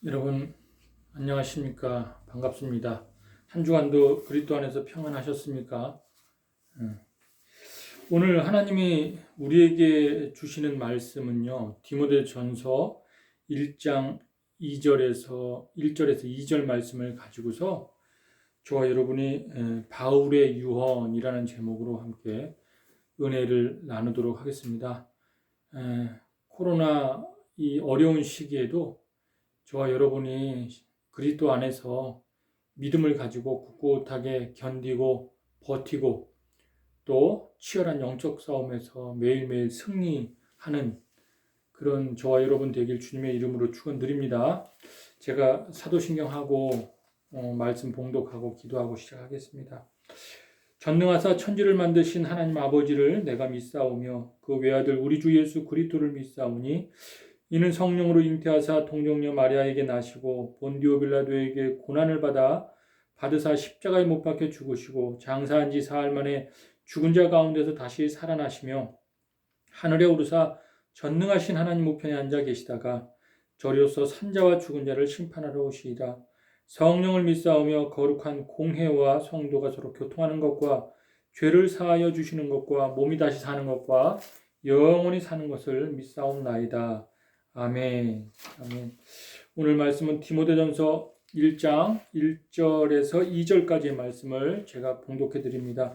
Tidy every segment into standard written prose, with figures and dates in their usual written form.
여러분 안녕하십니까? 반갑습니다. 한 주간도 그리스도 안에서 평안하셨습니까? 오늘 하나님이 우리에게 주시는 말씀은요. 디모데전서 1장 2절에서 2절 말씀을 가지고서 저와 여러분이 바울의 유언이라는 제목으로 함께 은혜를 나누도록 하겠습니다. 코로나 이 어려운 시기에도 저와 여러분이 그리스도 안에서 믿음을 가지고 꿋꿋하게 견디고 버티고 또 치열한 영적 싸움에서 매일매일 승리하는 그런 저와 여러분 되길 주님의 이름으로 축원드립니다. 제가 사도신경하고 말씀 봉독하고 기도하고 시작하겠습니다. 전능하사 천지를 만드신 하나님 아버지를 내가 믿사오며 그 외아들 우리 주 예수 그리스도를 믿사오니 이는 성령으로 잉태하사 동정녀 마리아에게 나시고 본디오 빌라도에게 고난을 받으사 십자가에 못 박혀 죽으시고 장사한 지 사흘 만에 죽은 자 가운데서 다시 살아나시며 하늘에 오르사 전능하신 하나님 우편에 앉아 계시다가 저리로서 산자와 죽은 자를 심판하러 오시리라. 성령을 믿사오며 거룩한 공회와 성도가 서로 교통하는 것과 죄를 사하여 주시는 것과 몸이 다시 사는 것과 영원히 사는 것을 믿사옵나이다. 아멘. 아멘. 오늘 말씀은 디모데전서 1장 1절에서 2절까지의 말씀을 제가 봉독해 드립니다.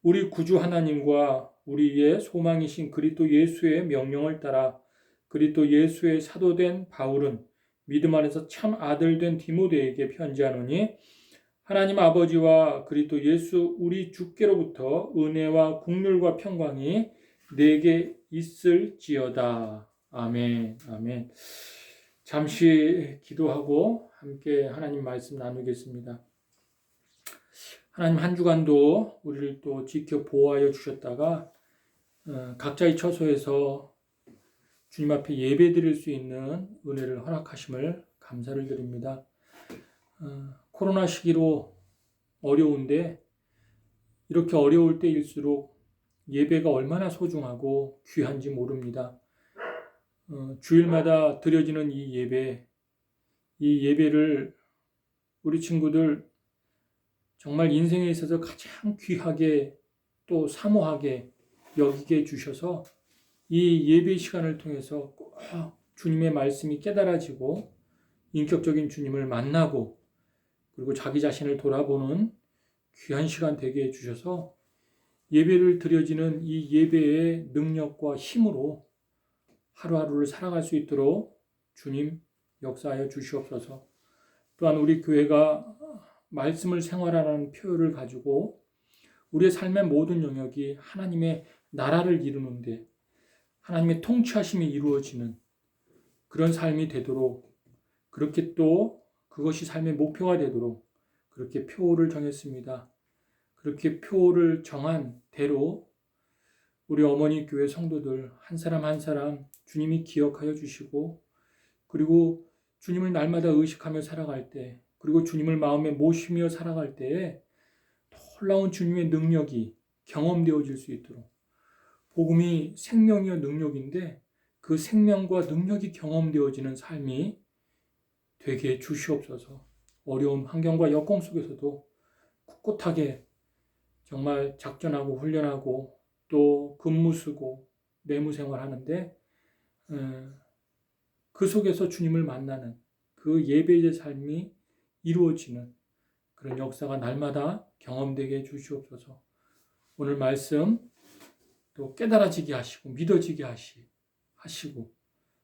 우리 구주 하나님과 우리의 소망이신 그리스도 예수의 명령을 따라 그리스도 예수의 사도된 바울은 믿음 안에서 참 아들 된 디모데에게 편지하노니 하나님 아버지와 그리스도 예수 우리 주께로부터 은혜와 긍휼과 평강이 내게 있을지어다. 아멘. 아멘. 잠시 기도하고 함께 하나님 말씀 나누겠습니다. 하나님 한 주간도 우리를 또 지켜 보호하여 주셨다가 각자의 처소에서 주님 앞에 예배 드릴 수 있는 은혜를 허락하심을 감사를 드립니다. 코로나 시기로 어려운데 이렇게 어려울 때일수록 예배가 얼마나 소중하고 귀한지 모릅니다. 주일마다 드려지는 이 예배를 우리 친구들 정말 인생에 있어서 가장 귀하게 또 사모하게 여기게 해주셔서 이 예배 시간을 통해서 꼭 주님의 말씀이 깨달아지고 인격적인 주님을 만나고 그리고 자기 자신을 돌아보는 귀한 시간 되게 해주셔서 예배를 드려지는 이 예배의 능력과 힘으로 하루하루를 살아갈 수 있도록 주님 역사하여 주시옵소서. 또한 우리 교회가 말씀을 생활하라는 표현을 가지고 우리의 삶의 모든 영역이 하나님의 나라를 이루는데 하나님의 통치하심이 이루어지는 그런 삶이 되도록 그렇게 또 그것이 삶의 목표가 되도록 그렇게 표를 정했습니다. 그렇게 표를 정한 대로 우리 어머니 교회 성도들 한 사람 한 사람 주님이 기억하여 주시고 그리고 주님을 날마다 의식하며 살아갈 때 그리고 주님을 마음에 모시며 살아갈 때에 놀라운 주님의 능력이 경험되어질 수 있도록 복음이 생명이요 능력인데 그 생명과 능력이 경험되어지는 삶이 되게 해 주시옵소서. 어려운 환경과 여건 속에서도 꿋꿋하게 정말 작전하고 훈련하고 또 근무 쓰고 내무 생활하는데 그 속에서 주님을 만나는 그 예배의 삶이 이루어지는 그런 역사가 날마다 경험되게 해주시옵소서. 오늘 말씀 또 깨달아지게 하시고 믿어지게 하시고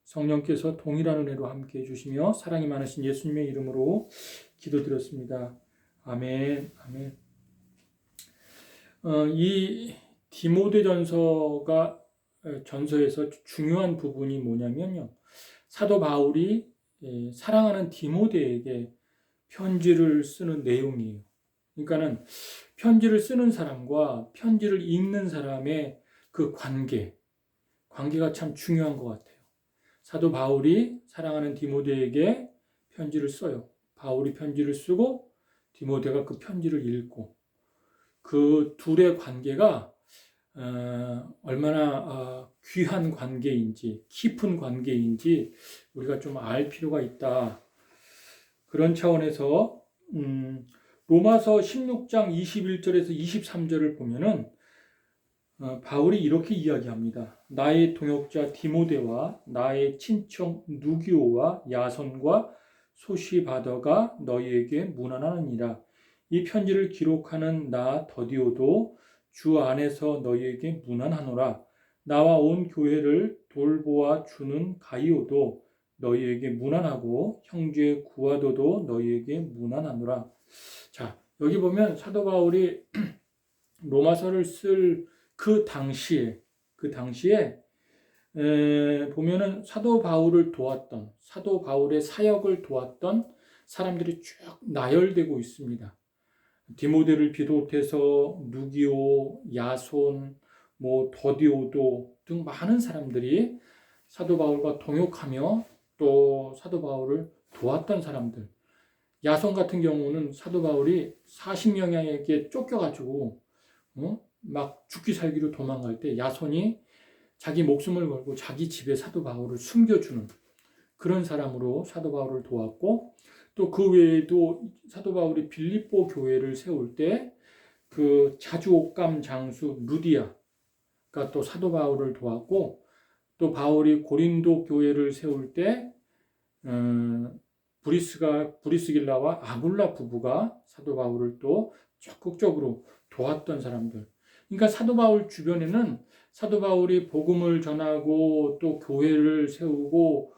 성령께서 동일한 은혜로 함께 해주시며 사랑이 많으신 예수님의 이름으로 기도드렸습니다. 아멘. 아멘. 이 디모데전서가 전서에서 중요한 부분이 뭐냐면요. 사도 바울이 사랑하는 디모데에게 편지를 쓰는 내용이에요. 그러니까는 편지를 쓰는 사람과 편지를 읽는 사람의 그 관계가 참 중요한 것 같아요. 사도 바울이 사랑하는 디모데에게 편지를 써요. 바울이 편지를 쓰고 디모데가 그 편지를 읽고 그 둘의 관계가 얼마나 귀한 관계인지 깊은 관계인지 우리가 좀 알 필요가 있다. 그런 차원에서 로마서 16장 21절에서 23절을 보면은 바울이 이렇게 이야기합니다. 나의 동역자 디모데와 나의 친척 누기오와 야손과 소시바더가 너희에게 문안하느니라. 이 편지를 기록하는 나 더디오도 주 안에서 너희에게 문안하노라. 나와 온 교회를 돌보아 주는 가이오도 너희에게 문안하고 형제 구아도도 너희에게 문안하노라. 자, 여기 보면 사도 바울이 로마서를 쓸 그 당시에 보면은 사도 바울을 도왔던, 사도 바울의 사역을 도왔던 사람들이 쭉 나열되고 있습니다. 디모데를 비롯해서 누기오, 야손, 더디오도 등 많은 사람들이 사도 바울과 동역하며 또 사도 바울을 도왔던 사람들. 야손 같은 경우는 사도 바울이 40명에게 쫓겨가지고 막 죽기 살기로 도망갈 때 야손이 자기 목숨을 걸고 자기 집에 사도 바울을 숨겨주는 그런 사람으로 사도 바울을 도왔고, 또 그 외에도 사도 바울이 빌립보 교회를 세울 때 그 자주옥감 장수 루디아가 또 사도 바울을 도왔고, 또 바울이 고린도 교회를 세울 때 브리스길라와 아굴라 부부가 사도 바울을 또 적극적으로 도왔던 사람들. 그러니까 사도 바울 주변에는 사도 바울이 복음을 전하고 또 교회를 세우고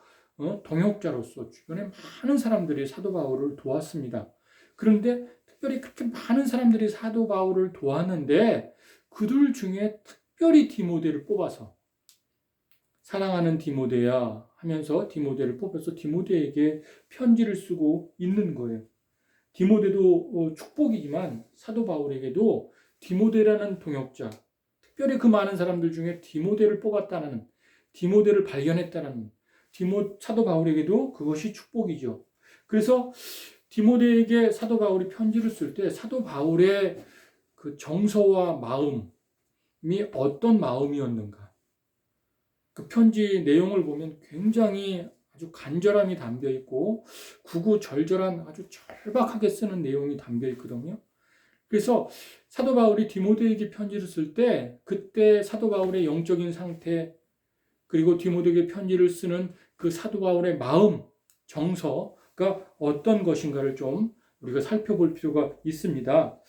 동역자로서 주변에 많은 사람들이 사도 바울을 도왔습니다. 그런데 특별히 그렇게 많은 사람들이 사도 바울을 도왔는데 그들 중에 특별히 디모데를 뽑아서 사랑하는 디모데야 하면서 디모데를 뽑아서 디모데에게 편지를 쓰고 있는 거예요. 디모데도 축복이지만 사도 바울에게도 디모데라는 동역자, 특별히 그 많은 사람들 중에 디모데를 뽑았다는, 디모데를 발견했다는 사도 바울에게도 그것이 축복이죠. 그래서 디모데에게 사도 바울이 편지를 쓸 때 사도 바울의 그 정서와 마음이 어떤 마음이었는가? 그 편지 내용을 보면 굉장히 아주 간절함이 담겨 있고 구구절절한 아주 절박하게 쓰는 내용이 담겨 있거든요. 그래서 사도 바울이 디모데에게 편지를 쓸 때 그때 사도 바울의 영적인 상태, 그리고 디모데에게 편지를 쓰는 그 사도 바울의 마음, 정서가 어떤 것인가를 좀 우리가 살펴볼 필요가 있습니다.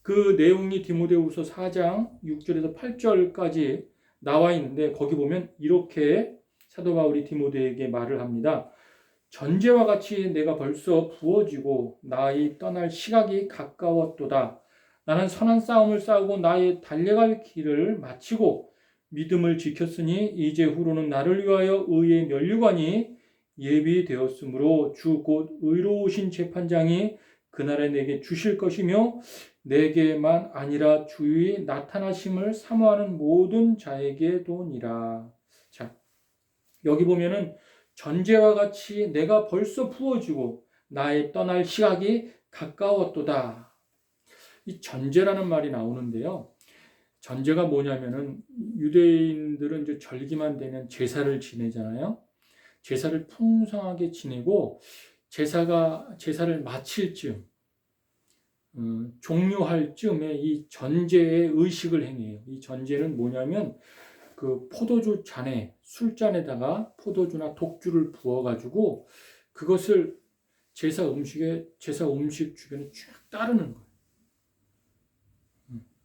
그 내용이 디모데후서 4장 6절에서 8절까지 나와 있는데 거기 보면 이렇게 사도 바울이 디모데에게 말을 합니다. 전제와 같이 내가 벌써 부어지고 나의 떠날 시각이 가까웠도다. 나는 선한 싸움을 싸우고 나의 달려갈 길을 마치고 믿음을 지켰으니 이제 후로는 나를 위하여 의의 면류관이 예비되었으므로 주 곧 의로우신 재판장이 그날에 내게 주실 것이며 내게만 아니라 주의 나타나심을 사모하는 모든 자에게도니라. 자, 여기 보면은 전제와 같이 내가 벌써 부어지고 나의 떠날 시각이 가까웠도다. 이 전제라는 말이 나오는데요. 전제가 뭐냐면은 유대인들은 이제 절기만 되면 제사를 지내잖아요. 제사를 풍성하게 지내고 제사를 마칠 즈음, 종료할 즈음에 이 전제의 의식을 행해요. 이 전제는 뭐냐면 그 포도주 잔에, 술잔에다가 포도주나 독주를 부어가지고 그것을 제사 음식 주변에 쭉 따르는 거예요.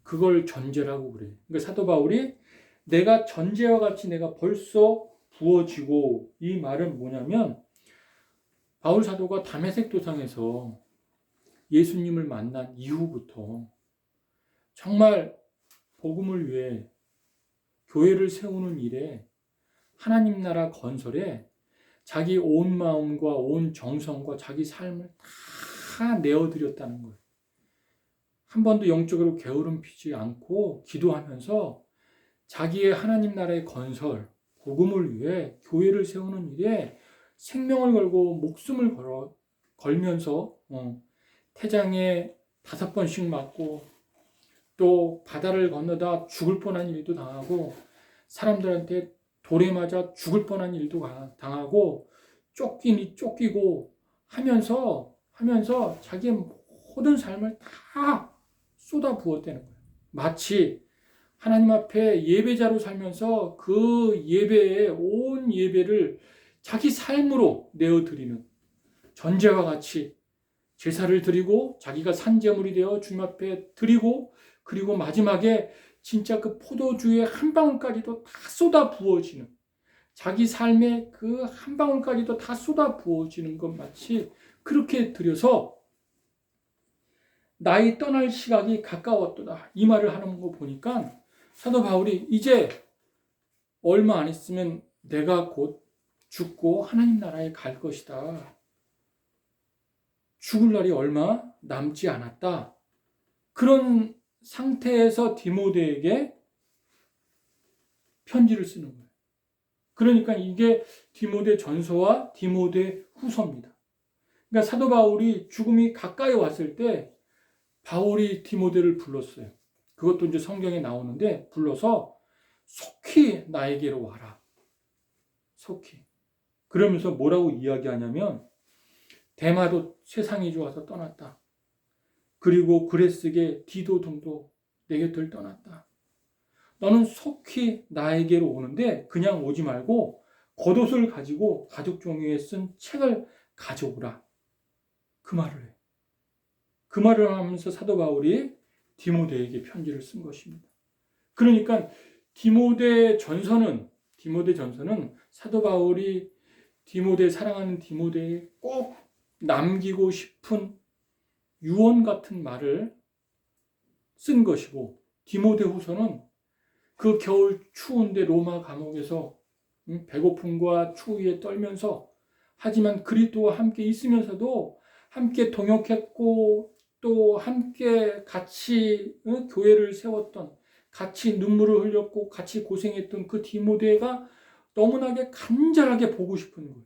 그걸 전제라고 그래요. 그러니까 사도 바울이 내가 전제와 같이 내가 벌써 부어지고, 이 말은 뭐냐면 바울 사도가 다메섹 도상에서 예수님을 만난 이후부터 정말 복음을 위해 교회를 세우는 일에, 하나님 나라 건설에 자기 온 마음과 온 정성과 자기 삶을 다 내어드렸다는 거예요. 한 번도 영적으로 게으름 피지 않고 기도하면서 자기의 하나님 나라의 건설, 복음을 위해 교회를 세우는 일에 생명을 걸고 목숨을 걸면서 태장에 5번씩 맞고 또 바다를 건너다 죽을 뻔한 일도 당하고 사람들한테 돌에 맞아 죽을 뻔한 일도 당하고 쫓기고 하면서 하면서 자기의 모든 삶을 다 쏟아 부었다는 거예요. 마치 하나님 앞에 예배자로 살면서 그 예배에 온 예배를 자기 삶으로 내어드리는 전제와 같이 제사를 드리고 자기가 산제물이 되어 주님 앞에 드리고 그리고 마지막에 진짜 그 포도주의 한 방울까지도 다 쏟아 부어지는 자기 삶의 그 한 방울까지도 다 쏟아 부어지는 것 마치 그렇게 드려서 나의 떠날 시각이 가까웠도다. 이 말을 하는 거 보니까 사도 바울이 이제 얼마 안 있으면 내가 곧 죽고 하나님 나라에 갈 것이다. 죽을 날이 얼마 남지 않았다. 그런 상태에서 디모데에게 편지를 쓰는 거예요. 그러니까 이게 디모데 전서와 디모데 후서입니다. 그러니까 사도 바울이 죽음이 가까이 왔을 때 바울이 디모데를 불렀어요. 그것도 이제 성경에 나오는데 불러서 속히 나에게로 와라. 속히. 그러면서 뭐라고 이야기하냐면 데마도 세상이 좋아서 떠났다. 그리고 그레스게 디도 등도 내 곁을 떠났다. 너는 속히 나에게로 오는데 그냥 오지 말고 겉옷을 가지고 가죽 종이에 쓴 책을 가져오라. 그 말을 해. 그 말을 하면서 사도 바울이 디모데에게 편지를 쓴 것입니다. 그러니까 디모데 전서는 사도 바울이 사랑하는 디모데에 꼭 남기고 싶은 유언 같은 말을 쓴 것이고 디모데 후서는 그 겨울 추운데 로마 감옥에서 배고픔과 추위에 떨면서 하지만 그리스도와 함께 있으면서도 함께 동역했고 또 함께 같이 교회를 세웠던 같이 눈물을 흘렸고 같이 고생했던 그 디모데가 너무나게 간절하게 보고 싶은 거예요.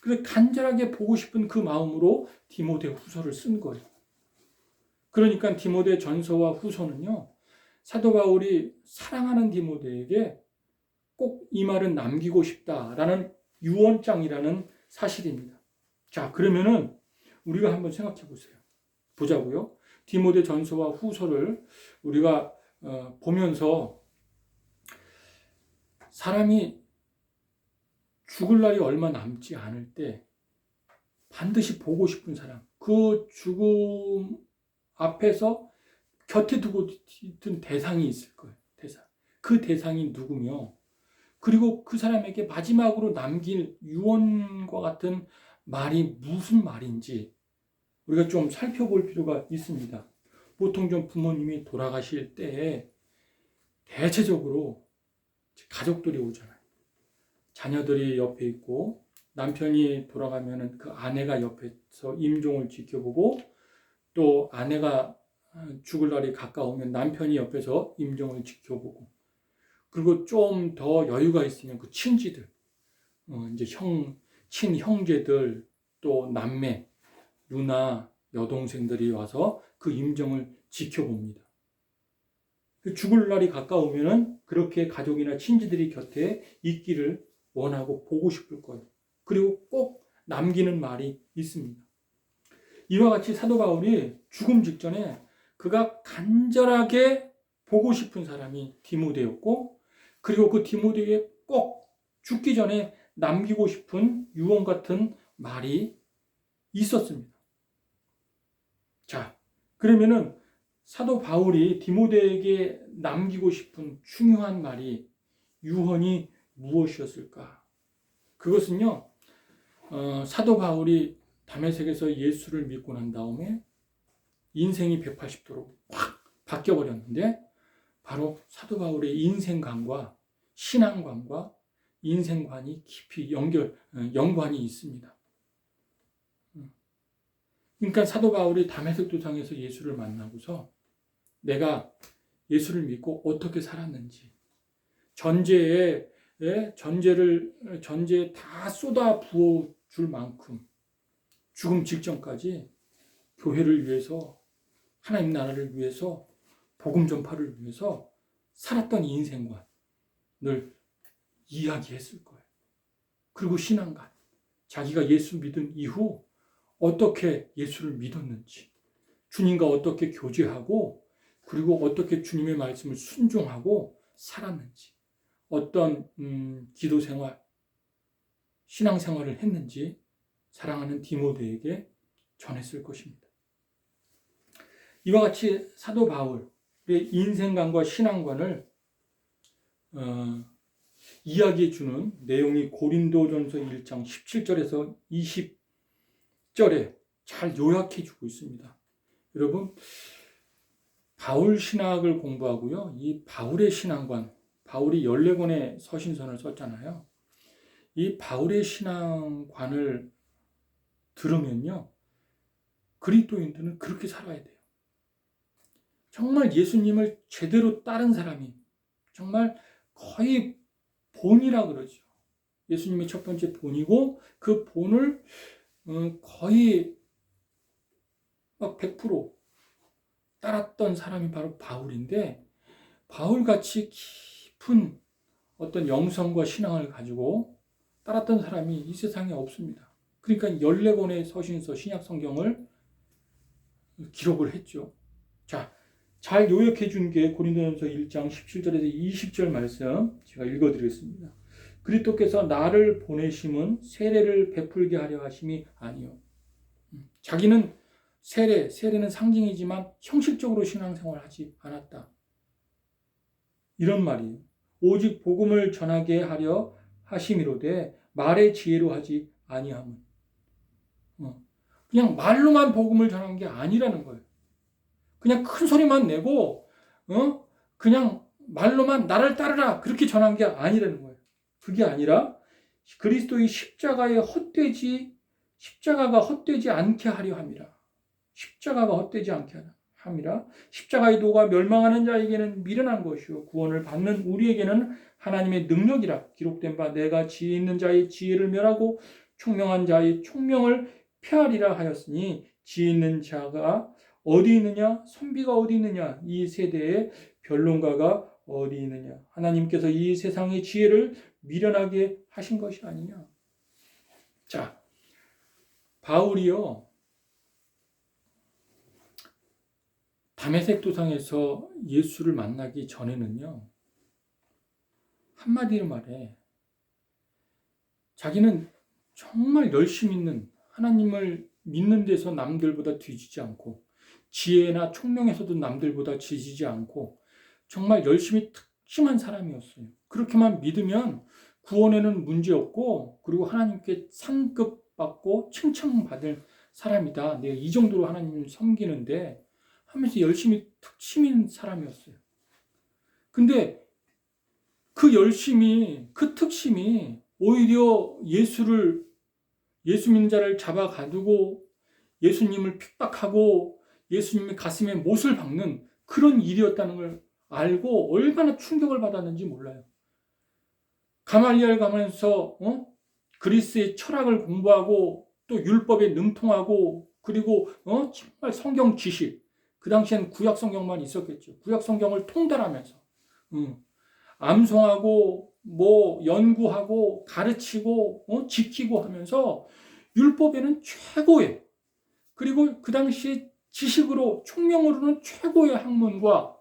그래서 간절하게 보고 싶은 그 마음으로 디모데 후서를 쓴 거예요. 그러니까 디모데 전서와 후서는요. 사도 바울이 사랑하는 디모데에게 꼭 이 말은 남기고 싶다라는 유언장이라는 사실입니다. 자, 그러면은 우리가 한번 생각해 보자고요. 디모데 전서와 후서를 우리가 보면서 사람이 죽을 날이 얼마 남지 않을 때 반드시 보고 싶은 사람, 그 죽음 앞에서 곁에 두고 있던 대상이 있을 거예요. 대상. 그 대상이 누구며 그리고 그 사람에게 마지막으로 남길 유언과 같은 말이 무슨 말인지 우리가 좀 살펴볼 필요가 있습니다. 보통 좀 부모님이 돌아가실 때에 대체적으로 가족들이 오잖아요. 자녀들이 옆에 있고 남편이 돌아가면은 그 아내가 옆에서 임종을 지켜보고 또 아내가 죽을 날이 가까우면 남편이 옆에서 임종을 지켜보고 그리고 좀 더 여유가 있으면 그 친지들, 이제 친형제들, 또 남매, 누나, 여동생들이 와서 그 임종을 지켜봅니다. 죽을 날이 가까우면은 그렇게 가족이나 친지들이 곁에 있기를 원하고 보고 싶을 거예요. 그리고 꼭 남기는 말이 있습니다. 이와 같이 사도 바울이 죽음 직전에 그가 간절하게 보고 싶은 사람이 디모데였고 그리고 그 디모데에게 꼭 죽기 전에 남기고 싶은 유언 같은 말이 있었습니다. 자, 그러면은 사도 바울이 디모데에게 남기고 싶은 중요한 말이 유언이 무엇이었을까? 그것은요, 사도 바울이 다메섹에서 예수를 믿고 난 다음에 인생이 180도로 확 바뀌어버렸는데 바로 사도 바울의 인생관과 신앙관과 인생관이 깊이 연관이 있습니다. 그러니까 사도 바울이 다메섹 도상에서 예수를 만나고서 내가 예수를 믿고 어떻게 살았는지 전제에 다 쏟아 부어 줄 만큼 죽음 직전까지 교회를 위해서 하나님 나라를 위해서 복음 전파를 위해서 살았던 인생관을 이야기했을 거예요. 그리고 신앙관, 자기가 예수 믿은 이후 어떻게 예수를 믿었는지, 주님과 어떻게 교제하고, 그리고 어떻게 주님의 말씀을 순종하고 살았는지, 어떤 기도 생활, 신앙 생활을 했는지 사랑하는 디모데에게 전했을 것입니다. 이와 같이 사도 바울의 인생관과 신앙관을 이야기해 주는 내용이 고린도전서 1장 17절에서 20절에 잘 요약해 주고 있습니다. 여러분, 바울 신학을 공부하고요. 이 바울의 신앙관, 바울이 14권의 서신서를 썼잖아요. 이 바울의 신앙관을 들으면요. 그리스도인들은 그렇게 살아야 돼요. 정말 예수님을 제대로 따른 사람이 정말 거의 본이라 그러죠. 예수님이 첫 번째 본이고 그 본을 거의 막 100% 따랐던 사람이 바로 바울인데, 바울같이 깊은 어떤 영성과 신앙을 가지고 따랐던 사람이 이 세상에 없습니다. 그러니까 14권의 서신서 신약 성경을 기록을 했죠. 자, 잘 요약해 준 게 고린도전서 1장 17절에서 20절 말씀 제가 읽어드리겠습니다. 그리스도께서 나를 보내심은 세례를 베풀게 하려 하심이 아니요. 자기는 세례는 상징이지만 형식적으로 신앙생활을 하지 않았다. 이런 말이에요. 오직 복음을 전하게 하려 하심이로되 말의 지혜로 하지 아니함은. 그냥 말로만 복음을 전한 게 아니라는 거예요. 그냥 큰 소리만 내고 그냥 말로만 나를 따르라 그렇게 전한 게 아니라는 거예요. 그게 아니라 그리스도의 십자가가 헛되지 않게 하려 함이라. 십자가가 헛되지 않게 함이라. 십자가의 도가 멸망하는 자에게는 미련한 것이요 구원을 받는 우리에게는 하나님의 능력이라. 기록된 바 내가 지혜 있는 자의 지혜를 멸하고 총명한 자의 총명을 폐하리라 하였으니, 지혜 있는 자가 어디 있느냐? 선비가 어디 있느냐? 이 세대의 변론가가 어디 있느냐? 하나님께서 이 세상의 지혜를 미련하게 하신 것이 아니냐? 자, 바울이요, 다메섹 도상에서 예수를 만나기 전에는요, 한마디로 말해 자기는 정말 열심 있는, 하나님을 믿는 데서 남들보다 뒤지지 않고 지혜나 총명에서도 남들보다 지지지 않고 정말 열심히 특심한 사람이었어요. 그렇게만 믿으면 구원에는 문제없고, 그리고 하나님께 상급받고 칭찬받을 사람이다. 내가 이 정도로 하나님을 섬기는데 하면서 열심히 특심인 사람이었어요. 근데 그 열심이, 그 특심이 오히려 예수 믿는 자를 잡아 가두고 예수님을 핍박하고 예수님의 가슴에 못을 박는 그런 일이었다는 걸 알고 얼마나 충격을 받았는지 몰라요. 가말리엘 가면서 그리스의 철학을 공부하고 또 율법에 능통하고, 그리고 정말 성경 지식, 그 당시엔 구약 성경만 있었겠죠. 구약 성경을 통달하면서 암송하고 연구하고 가르치고 지키고 하면서 율법에는 최고의, 그리고 그 당시 지식으로 총명으로는 최고의 학문과,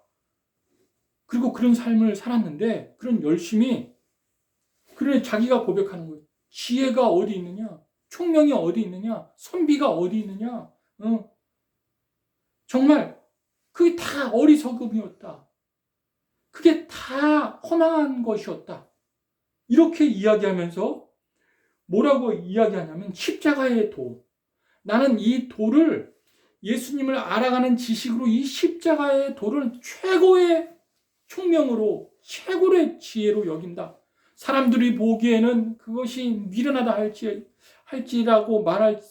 그리고 그런 삶을 살았는데, 그런 열심히, 그래 자기가 고백하는 거예요. 지혜가 어디 있느냐? 총명이 어디 있느냐? 선비가 어디 있느냐? 정말 그게 다 어리석음이었다. 그게 다 허망한 것이었다. 이렇게 이야기하면서 뭐라고 이야기하냐면, 십자가의 도. 나는 이 도를, 예수님을 알아가는 지식으로 이 십자가의 도를 최고의 총명으로, 최고의 지혜로 여긴다. 사람들이 보기에는 그것이 미련하다 할지라고 말할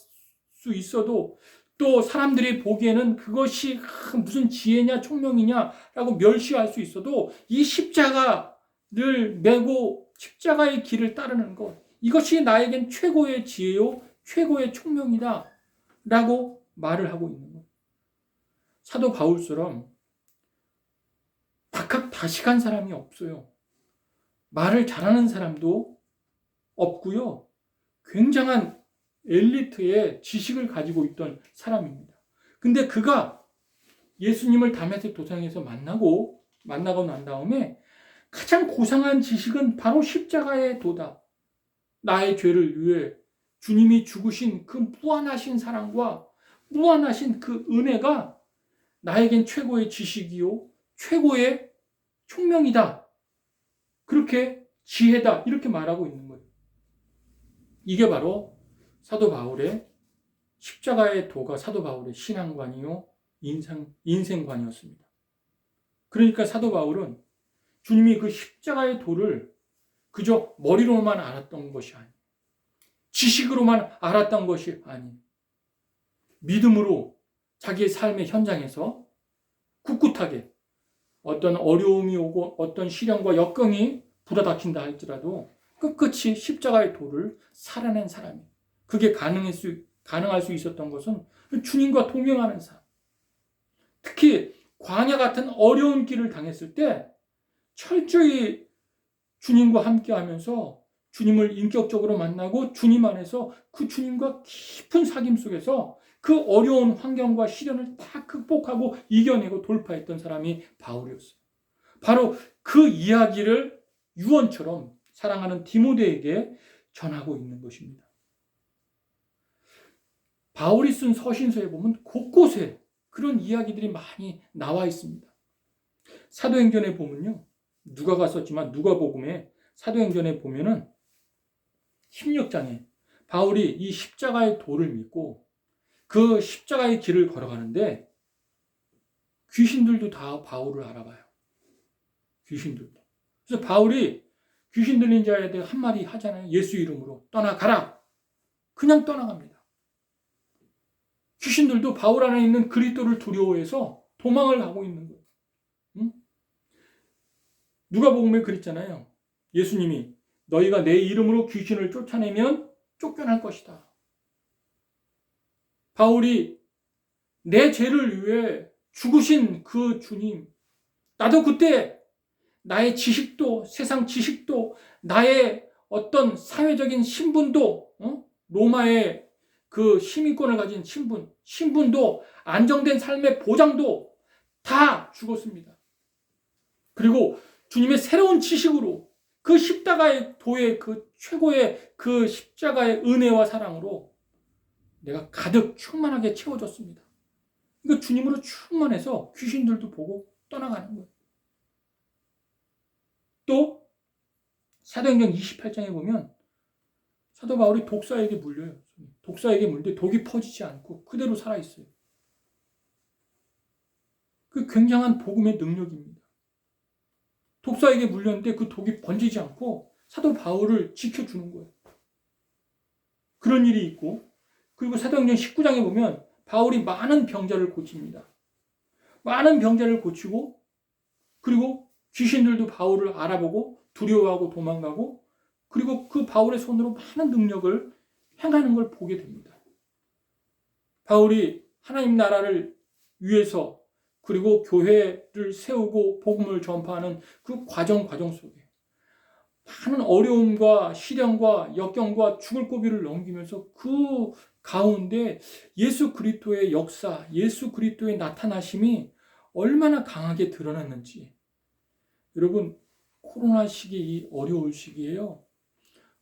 수 있어도, 또 사람들이 보기에는 그것이 무슨 지혜냐 총명이냐라고 멸시할 수 있어도, 이 십자가를 메고 십자가의 길을 따르는 것, 이것이 나에겐 최고의 지혜요 최고의 총명이다 라고 말을 하고 있는 거예요. 사도 바울처럼 박학다식한 사람이 없어요. 말을 잘하는 사람도 없고요, 굉장한 엘리트의 지식을 가지고 있던 사람입니다. 근데 그가 예수님을 다메섹 도상에서 만나고 난 다음에 가장 고상한 지식은 바로 십자가의 도다. 나의 죄를 위해 주님이 죽으신 그 무한하신 사랑과 무한하신 그 은혜가 나에겐 최고의 지식이요 최고의 총명이다. 그렇게 지혜다. 이렇게 말하고 있는 거예요. 이게 바로 사도 바울의 십자가의 도가 사도 바울의 신앙관이요 인생관이었습니다. 그러니까 사도 바울은 주님이 그 십자가의 도를 그저 머리로만 알았던 것이 아니에요. 지식으로만 알았던 것이 아니에요. 믿음으로 자기의 삶의 현장에서 꿋꿋하게 어떤 어려움이 오고 어떤 시련과 역경이 부닥친다 할지라도 끝끝이 십자가의 도를 살아낸 사람이 그게 가능할 수 있었던 것은 주님과 동행하는 삶. 특히 광야 같은 어려운 길을 당했을 때 철저히 주님과 함께 하면서 주님을 인격적으로 만나고 주님 안에서 그 주님과 깊은 사귐 속에서 그 어려운 환경과 시련을 다 극복하고 이겨내고 돌파했던 사람이 바울이었어요. 바로 그 이야기를 유언처럼 사랑하는 디모데에게 전하고 있는 것입니다. 바울이 쓴 서신서에 보면 곳곳에 그런 이야기들이 많이 나와 있습니다. 사도행전에 보면요. 누가가 썼지만 누가복음에 사도행전에 보면은 16장에 바울이 이 십자가의 도를 믿고 그 십자가의 길을 걸어가는데 귀신들도 다 바울을 알아봐요. 귀신들도. 그래서 바울이 귀신 들린 자에 대해 한마디 하잖아요. 예수 이름으로 떠나가라. 그냥 떠나갑니다. 귀신들도 바울 안에 있는 그리스도를 두려워해서 도망을 가고 있는 거예요. 응? 누가복음에 그랬잖아요. 예수님이 너희가 내 이름으로 귀신을 쫓아내면 쫓겨날 것이다. 바울이 내 죄를 위해 죽으신 그 주님, 나도 그때 나의 지식도 세상 지식도 나의 어떤 사회적인 신분도 로마의 그 시민권을 가진 신분도 안정된 삶의 보장도 다 죽었습니다. 그리고 주님의 새로운 지식으로 그 십자가의 도의 그 최고의 그 십자가의 은혜와 사랑으로 내가 가득 충만하게 채워졌습니다. 이거 주님으로 충만해서 귀신들도 보고 떠나가는 거예요. 또 사도행전 28장에 보면 사도 바울이 독사에게 물려요. 독사에게 물는데 독이 퍼지지 않고 그대로 살아있어요. 그 굉장한 복음의 능력입니다. 독사에게 물렸는데 그 독이 번지지 않고 사도 바울을 지켜주는 거예요. 그런 일이 있고 그리고 사도행전 19장에 보면 바울이 많은 병자를 고칩니다. 많은 병자를 고치고 그리고 귀신들도 바울을 알아보고 두려워하고 도망가고 그리고 그 바울의 손으로 많은 능력을 행하는 걸 보게 됩니다. 바울이 하나님 나라를 위해서 그리고 교회를 세우고 복음을 전파하는 그 과정 속에 많은 어려움과 시련과 역경과 죽을 고비를 넘기면서 그 가운데 예수 그리스도의 역사, 예수 그리스도의 나타나심이 얼마나 강하게 드러났는지. 여러분, 코로나 시기, 이 어려울 시기에요.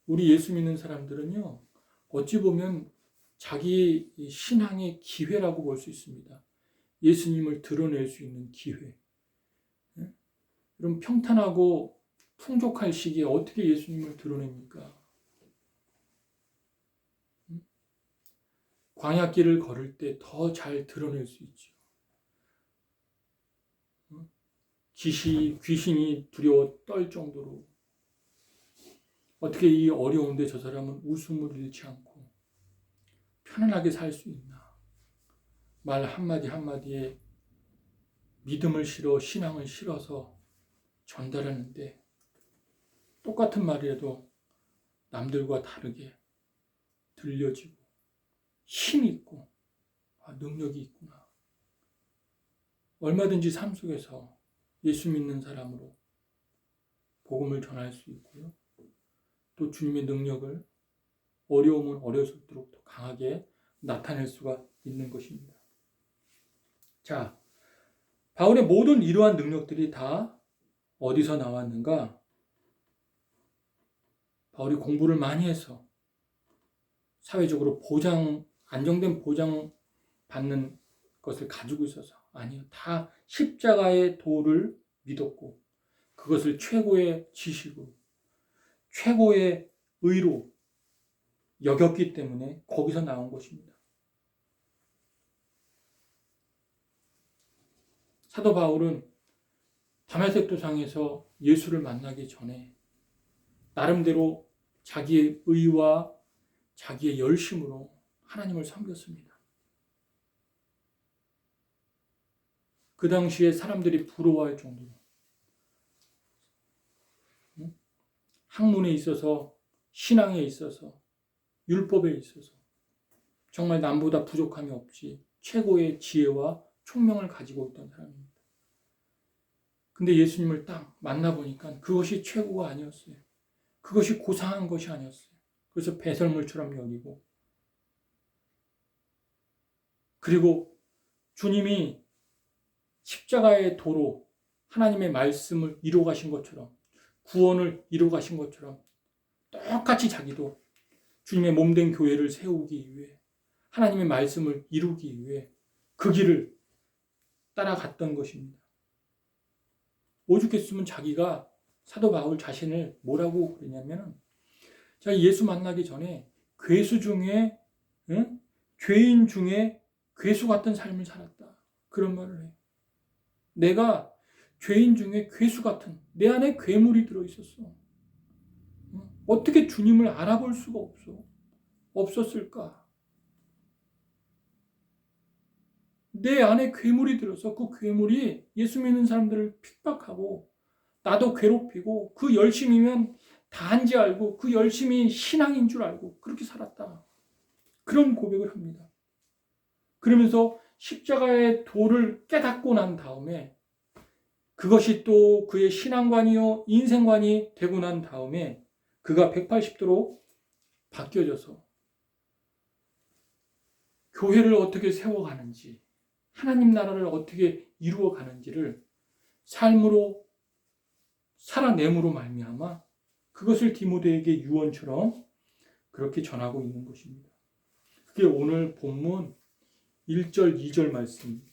우리 예수 믿는 사람들은요, 어찌 보면 자기 신앙의 기회라고 볼 수 있습니다. 예수님을 드러낼 수 있는 기회. 여러분, 평탄하고 풍족할 시기에 어떻게 예수님을 드러냅니까? 광야길을 걸을 때 더 잘 드러낼 수 있죠. 귀신이 두려워 떨 정도로 어떻게 이 어려운데 저 사람은 웃음을 잃지 않고 편안하게 살 수 있나. 말 한마디 한마디에 믿음을 실어 신앙을 실어서 전달하는데 똑같은 말이라도 남들과 다르게 들려지고 힘이 있고 능력이 있구나. 얼마든지 삶 속에서 예수 믿는 사람으로 복음을 전할 수 있고요. 또 주님의 능력을 어려움은 어려울수록 더 강하게 나타낼 수가 있는 것입니다. 자, 바울의 모든 이러한 능력들이 다 어디서 나왔는가? 바울이 공부를 많이 해서 사회적으로 안정된 보장 받는 것을 가지고 있어서 아니요. 다 십자가의 도를 믿었고 그것을 최고의 지식으로 최고의 의로 여겼기 때문에 거기서 나온 것입니다. 사도 바울은 다메섹 도상에서 예수를 만나기 전에 나름대로 자기의 의와 자기의 열심으로 하나님을 섬겼습니다. 그 당시에 사람들이 부러워할 정도로 학문에 있어서 신앙에 있어서 율법에 있어서 정말 남보다 부족함이 없이 최고의 지혜와 총명을 가지고 있던 사람입니다. 근데 예수님을 딱 만나보니까 그것이 최고가 아니었어요. 그것이 고상한 것이 아니었어요. 그래서 배설물처럼 여기고 그리고 주님이 십자가의 도로 하나님의 말씀을 이루어 가신 것처럼 구원을 이루어 가신 것처럼 똑같이 자기도 주님의 몸된 교회를 세우기 위해 하나님의 말씀을 이루기 위해 그 길을 따라갔던 것입니다. 오죽했으면 자기가 사도 바울 자신을 뭐라고 그러냐면 자기 예수 만나기 전에 괴수 중에 죄인 중에 괴수 같은 삶을 살았다. 그런 말을 해요. 내가 죄인 중에 괴수 같은 내 안에 괴물이 들어있었어. 어떻게 주님을 알아볼 수가 없었을까? 내 안에 괴물이 들어서 그 괴물이 예수 믿는 사람들을 핍박하고 나도 괴롭히고 그 열심이면 다한지 알고 그 열심이 신앙인 줄 알고 그렇게 살았다. 그런 고백을 합니다. 그러면서 십자가의 도를 깨닫고 난 다음에 그것이 또 그의 신앙관이요 인생관이 되고 난 다음에 그가 180도로 바뀌어져서 교회를 어떻게 세워가는지 하나님 나라를 어떻게 이루어가는지를 삶으로 살아냄으로 말미암아 그것을 디모데에게 유언처럼 그렇게 전하고 있는 것입니다. 그게 오늘 본문 1절, 2절 말씀입니다.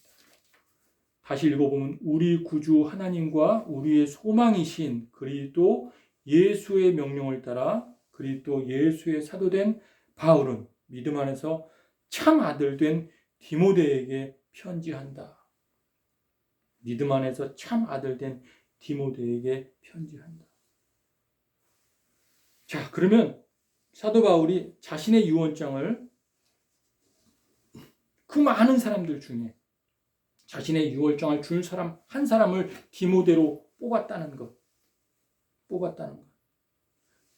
다시 읽어보면 우리 구주 하나님과 우리의 소망이신 그리스도 예수의 명령을 따라 그리스도 예수의 사도된 바울은 믿음 안에서 참 아들 된 디모데에게 편지한다. 믿음 안에서 참 아들 된 디모데에게 편지한다. 자, 그러면 사도 바울이 자신의 유언장을 그 많은 사람들 중에 자신의 유언장을 줄 사람 한 사람을 디모데로 뽑았다는 것.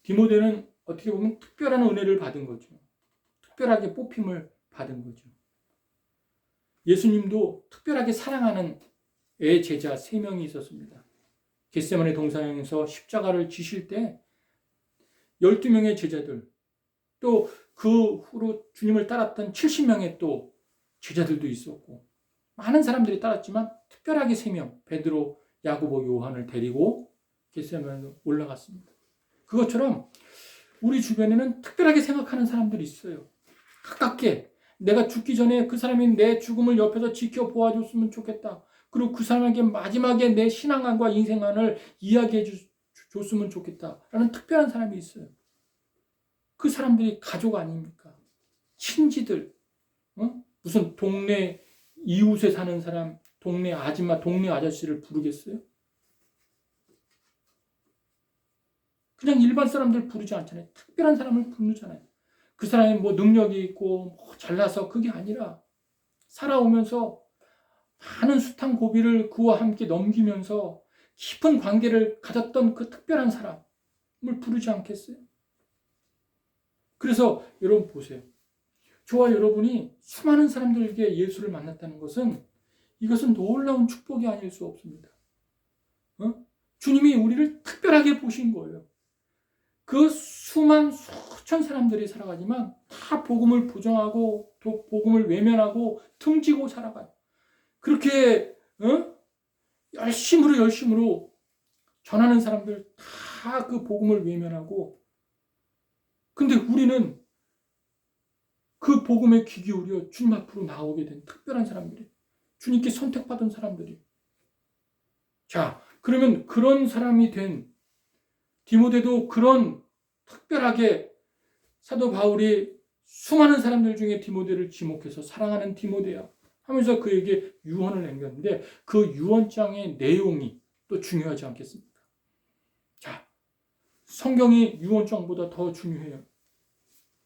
디모데는 어떻게 보면 특별한 은혜를 받은 거죠. 특별하게 뽑힘을 받은 거죠. 예수님도 특별하게 사랑하는 제자 3명이 있었습니다. 겟세마네 동산에서 십자가를 지실 때 12명의 제자들, 또 그 후로 주님을 따랐던 70명의 또 제자들도 있었고 많은 사람들이 따랐지만 특별하게 3명, 베드로, 야고보, 요한을 데리고 겟세마네로 올라갔습니다. 그것처럼 우리 주변에는 특별하게 생각하는 사람들이 있어요. 가깝게 내가 죽기 전에 그 사람이 내 죽음을 옆에서 지켜보아줬으면 좋겠다. 그리고 그 사람에게 마지막에 내 신앙안과 인생안을 이야기해 줬으면 좋겠다. 라는 특별한 사람이 있어요. 그 사람들이 가족 아닙니까? 친지들, 무슨 동네 이웃에 사는 사람, 동네 아줌마, 동네 아저씨를 부르겠어요? 그냥 일반 사람들 부르지 않잖아요. 특별한 사람을 부르잖아요. 그 사람이 뭐 능력이 있고 뭐 잘나서 그게 아니라 살아오면서 많은 숱한 고비를 그와 함께 넘기면서 깊은 관계를 가졌던 그 특별한 사람을 부르지 않겠어요? 그래서 여러분 보세요. 저와 여러분이 수많은 사람들에게 예수를 만났다는 것은 이것은 놀라운 축복이 아닐 수 없습니다. 주님이 우리를 특별하게 보신 거예요. 그 수천 사람들이 살아가지만 다 복음을 부정하고 또 복음을 외면하고 등지고 살아가요. 그렇게 열심으로 전하는 사람들 다 그 복음을 외면하고, 근데 우리는 그 복음에 귀 기울여 주님 앞으로 나오게 된 특별한 사람들이, 주님께 선택받은 사람들이. 자, 그러면 그런 사람이 된 디모데도 그런 특별하게 사도 바울이 수많은 사람들 중에 디모데를 지목해서 사랑하는 디모데야 하면서 그에게 유언을 남겼는데, 그 유언장의 내용이 또 중요하지 않겠습니까? 자, 성경이 유언장보다 더 중요해요.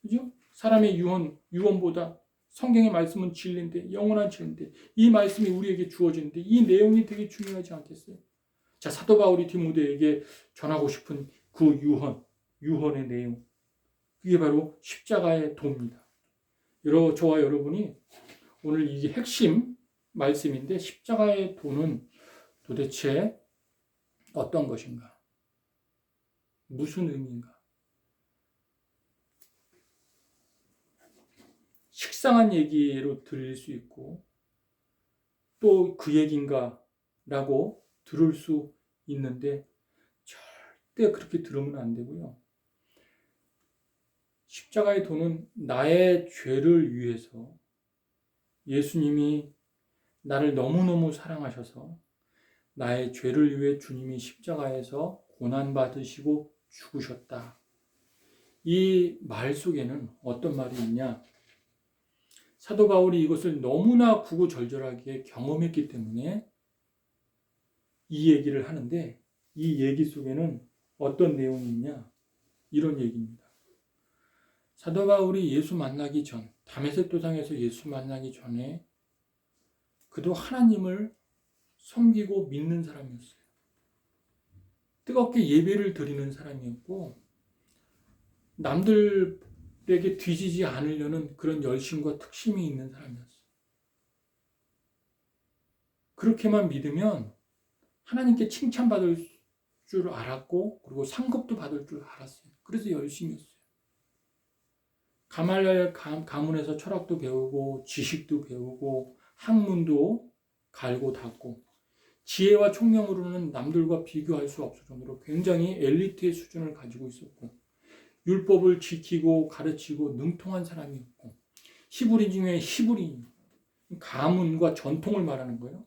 그죠? 사람의 유언보다 성경의 말씀은 진리인데, 영원한 진리인데, 이 말씀이 우리에게 주어지는데 이 내용이 되게 중요하지 않겠어요? 자, 사도 바울이 디모데에게 전하고 싶은 그 유언의 내용, 그게 바로 십자가의 도입니다. 저와 여러분이 오늘 이게 핵심 말씀인데, 십자가의 도는 도대체 어떤 것인가? 무슨 의미인가? 식상한 얘기로 들릴 수 있고, 또 그 얘기인가? 라고 들을 수 있는데, 절대 그렇게 들으면 안 되고요. 십자가의 도는 나의 죄를 위해서 예수님이 나를 너무너무 사랑하셔서 나의 죄를 위해 주님이 십자가에서 고난받으시고 죽으셨다. 이 말 속에는 어떤 말이 있냐? 사도 바울이 이것을 너무나 구구절절하게 경험했기 때문에 이 얘기를 하는데, 이 얘기 속에는 어떤 내용이 있냐? 이런 얘기입니다. 사도 바울이 예수 만나기 전, 다메섹 도상에서 예수 만나기 전에 그도 하나님을 섬기고 믿는 사람이었어요. 뜨겁게 예배를 드리는 사람이었고, 남들에게 뒤지지 않으려는 그런 열심과 특심이 있는 사람이었어요. 그렇게만 믿으면 하나님께 칭찬받을 줄 알았고, 그리고 상급도 받을 줄 알았어요. 그래서 열심히 했어요. 가말리엘 가문에서 철학도 배우고 지식도 배우고 학문도 갈고 닦고, 지혜와 총명으로는 남들과 비교할 수 없을 정도로 굉장히 엘리트의 수준을 가지고 있었고, 율법을 지키고 가르치고 능통한 사람이었고, 히브리 중에 히브리인, 가문과 전통을 말하는 거예요.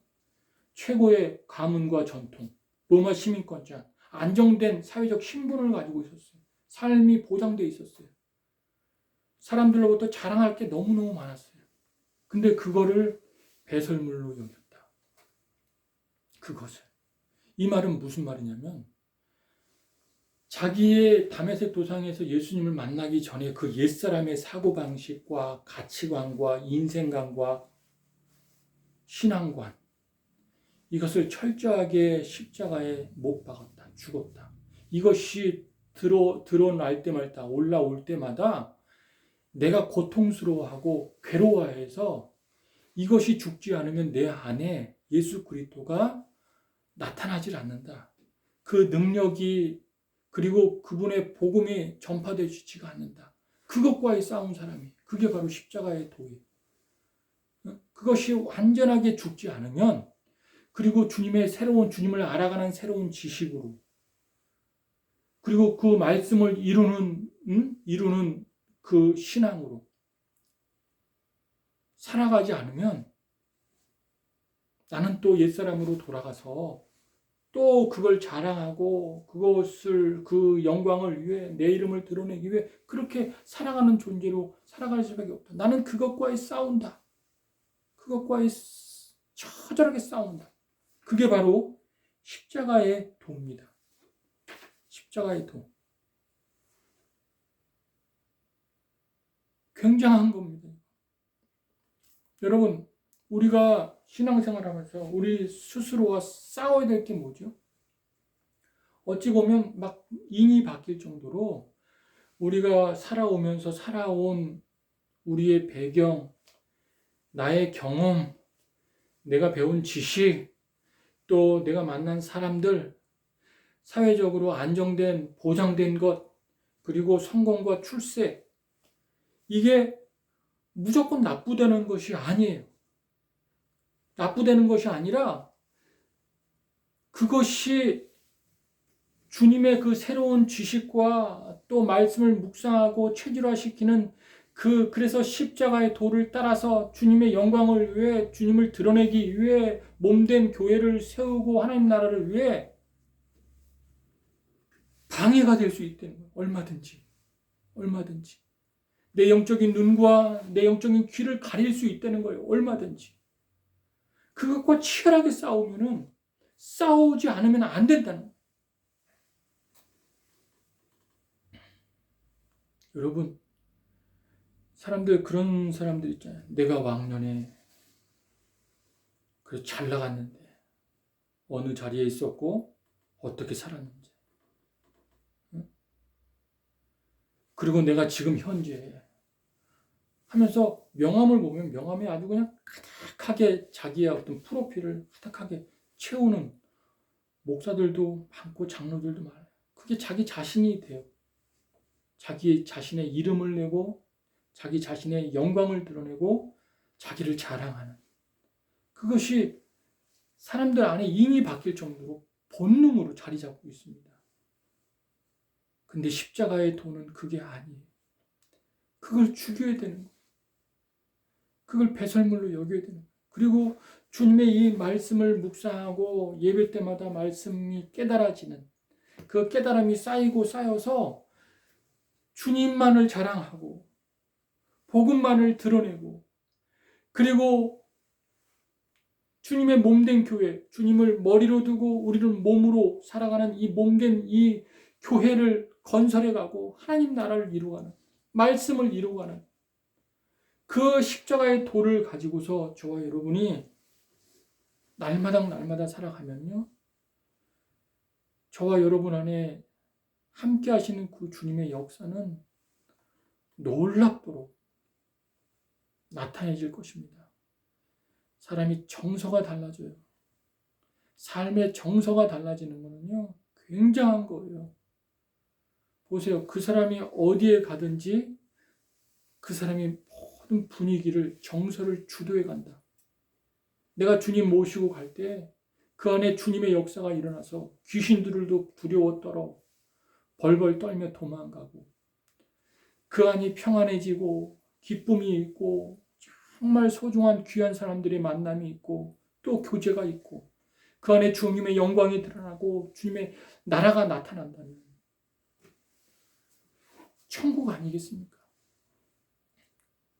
최고의 가문과 전통, 로마 시민권자, 안정된 사회적 신분을 가지고 있었어요. 삶이 보장되어 있었어요. 사람들로부터 자랑할 게 너무너무 많았어요. 근데 그거를 배설물로 여겼다. 그것을. 이 말은 무슨 말이냐면, 자기의 다메섹 도상에서 예수님을 만나기 전에 그 옛사람의 사고방식과 가치관과 인생관과 신앙관, 이것을 철저하게 십자가에 못 박았다. 죽었다. 이것이 드러날 때마다, 올라올 때마다 내가 고통스러워하고 괴로워해서 이것이 죽지 않으면 내 안에 예수 그리스도가 나타나질 않는다. 그 능력이, 그리고 그분의 복음이 전파되지가 않는다. 그것과의 싸운 사람이, 그게 바로 십자가의 도예요. 그것이 완전하게 죽지 않으면, 그리고 주님을 알아가는 새로운 지식으로, 그리고 그 말씀을 이루는 그 신앙으로 살아가지 않으면, 나는 또 옛사람으로 돌아가서 또 그걸 자랑하고 그 영광을 위해, 내 이름을 드러내기 위해 그렇게 살아가는 존재로 살아갈 수밖에 없다. 나는 그것과의 싸운다. 그것과의 처절하게 싸운다. 그게 바로 십자가의 도입니다. 십자가의 도. 굉장한 겁니다. 여러분, 우리가 신앙생활하면서 우리 스스로와 싸워야 될 게 뭐죠? 어찌 보면 막 인이 바뀔 정도로 우리가 살아오면서 살아온 우리의 배경, 나의 경험, 내가 배운 지식, 또 내가 만난 사람들, 사회적으로 안정된, 보장된 것, 그리고 성공과 출세, 이게 무조건 나쁘다는 것이 아니에요. 나쁘다는 것이 아니라 그것이 주님의 그 새로운 지식과 또 말씀을 묵상하고 체질화시키는 그래서 십자가의 도를 따라서 주님의 영광을 위해, 주님을 드러내기 위해 몸된 교회를 세우고 하나님 나라를 위해 방해가 될 수 있다는 거예요. 얼마든지. 내 영적인 눈과 내 영적인 귀를 가릴 수 있다는 거예요. 얼마든지. 그것과 치열하게 싸우지 않으면 안 된다는 거예요. 여러분, 그런 사람들 있잖아요. 내가 왕년에 그래서 잘 나갔는데 어느 자리에 있었고 어떻게 살았는지, 그리고 내가 지금 현재 하면서 명함을 보면 명함이 아주 그냥 가득하게 자기의 어떤 프로필을 가득하게 채우는 목사들도 많고 장로들도 많아요. 그게 자기 자신이 돼요. 자기 자신의 이름을 내고 자기 자신의 영광을 드러내고 자기를 자랑하는, 그것이 사람들 안에 인이 바뀔 정도로 본능으로 자리 잡고 있습니다. 근데 십자가의 도는 그게 아니에요. 그걸 죽여야 되는 거예요. 그걸 배설물로 여겨야 되는 거예요. 그리고 주님의 이 말씀을 묵상하고 예배 때마다 말씀이 깨달아지는 그 깨달음이 쌓여서 주님만을 자랑하고 복음만을 드러내고, 그리고 주님의 몸된 교회, 주님을 머리로 두고 우리를 몸으로 살아가는 이 몸된 이 교회를 건설해가고 하나님 나라를 이루어가는, 말씀을 이루어가는 그 십자가의 도를 가지고서 저와 여러분이 날마다 살아가면요, 저와 여러분 안에 함께 하시는 그 주님의 역사는 놀랍도록 나타내질 것입니다. 사람이 정서가 달라져요. 삶의 정서가 달라지는 거는요, 굉장한 거예요. 보세요. 그 사람이 어디에 가든지 그 사람이 모든 분위기를, 정서를 주도해 간다. 내가 주님 모시고 갈 때 그 안에 주님의 역사가 일어나서 귀신들도 두려워 떨어 벌벌 떨며 도망가고, 그 안이 평안해지고 기쁨이 있고 정말 소중한 귀한 사람들의 만남이 있고 또 교제가 있고 그 안에 주님의 영광이 드러나고 주님의 나라가 나타난다면 천국 아니겠습니까?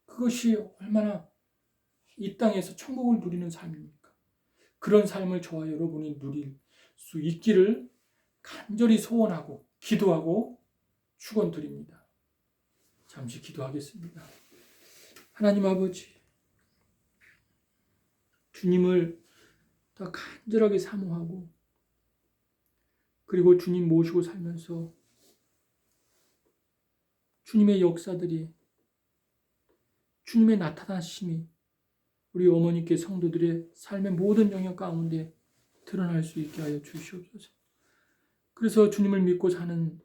그것이 얼마나 이 땅에서 천국을 누리는 삶입니까? 그런 삶을 저와 여러분이 누릴 수 있기를 간절히 소원하고 기도하고 축원드립니다. 잠시 기도하겠습니다. 하나님 아버지, 주님을 더 간절하게 사모하고 그리고 주님 모시고 살면서 주님의 역사들이, 주님의 나타나심이 우리 어머니께 성도들의 삶의 모든 영역 가운데 드러날 수 있게 하여 주시옵소서. 그래서 주님을 믿고 사는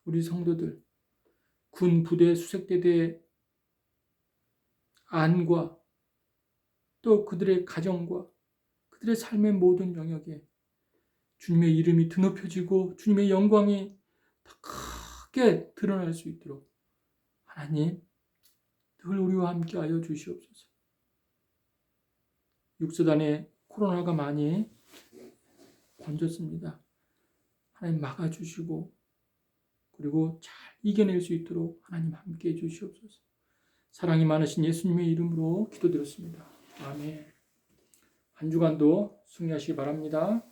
우리 성도들, 군, 부대, 수색대대의 안과 또 그들의 가정과 그들의 삶의 모든 영역에 주님의 이름이 드높여지고 주님의 영광이 더 크게 드러날 수 있도록 하나님 늘 우리와 함께 하여 주시옵소서. 육사단에 코로나가 많이 번졌습니다. 하나님 막아주시고 그리고 잘 이겨낼 수 있도록 하나님 함께해 주시옵소서. 사랑이 많으신 예수님의 이름으로 기도드렸습니다. 아멘. 한 주간도 승리하시기 바랍니다.